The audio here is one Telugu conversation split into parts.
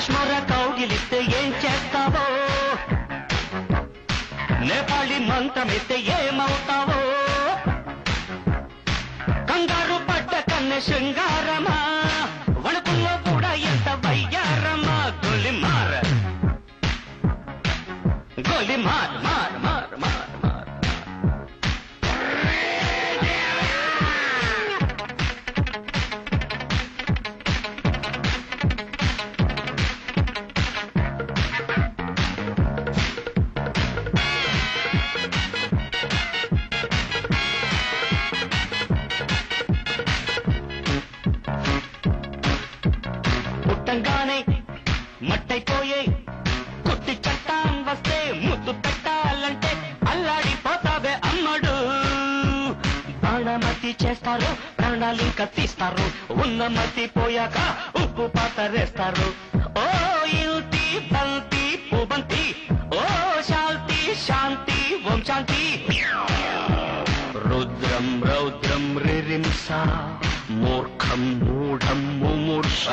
కాశ్మీర కౌగిలిస్తే ఏం చేస్తావో, నేపాళీ మంత్రమిస్తే ఏమవుతావో, కంగారు పడ్డ కన్నె శృంగారమా, వణుకుల్లో కూడా ఎంత వయ్యారమా. గోలిమార్ గోలిమార్ మార్ మార్ మార్ మార్. పుట్టంగానే మట్టైపోయే కొట్టి చట్టాం వస్తే ముద్దు పెట్టాలంటే అల్లాడిపోతావే అమ్మడు. బాణమతి చేస్తారు, ప్రాణాలింక తీస్తారు, ఉన్న మతి పోయాక ఉప్పు పాతరేస్తారు. ఓ యుతి బంతి పూబంతి, ఓ శాంతి శాంతి ఓం శాంతి. రుద్రం రౌద్రం రిరింస, మూర్ఖం మూఢం ముమూర్ష.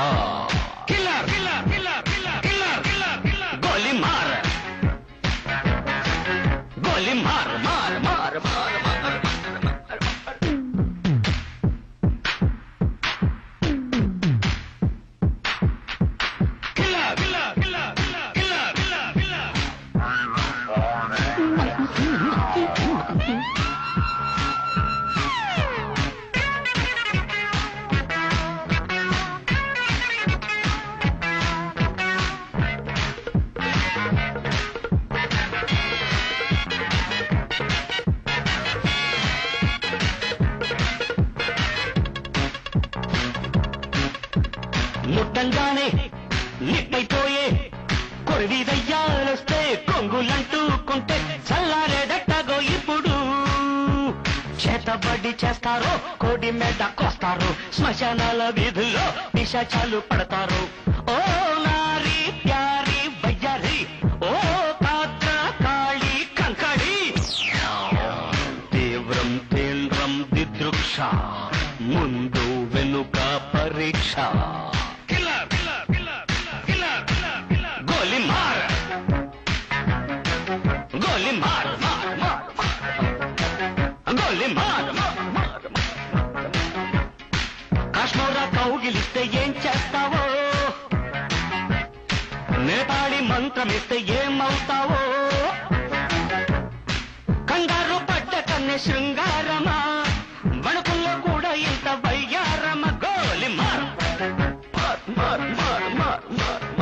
Killer killer killer killer killer killer. గోలిమార్ గోలిమార్ మార్ మార్ మార్ మార్. Killer killer killer killer killer killer. ముట్టంగానే నిప్పైపోయే కొరివి దయ్యాలొస్తే కొంగులంటూకుంటే చల్లారేదట్టగో ఇప్పుడు. చేతబడి చేస్తారు, కోడి మీద కోస్తారు, శ్మశానాల వీధుల్లో పిశాచాలు పడతారు. ఓ నారీ ప్యారీ వయ్యారి, ఓ పాత్ర కాళీ కంకడి. తీవ్రం తీవ్రం దిదృక్ష, ముందు వెనుక పరీక్ష. గోలిమార్ గోలిమార్ మార్ మార్ గోలిమార్ మార్ మార్. కాశ్మీర కౌగిలిస్తే ఏం చేస్తావో, నేపాళీ మంత్రమిస్తే ఏమవుతావో, కంగారు పడ్డ కన్నె శృంగారమా, వణుకుల్లో కూడా ఇంత వయ్యారమ. గోలిమార్ మార్ మార్ మార్ మార్ మార్.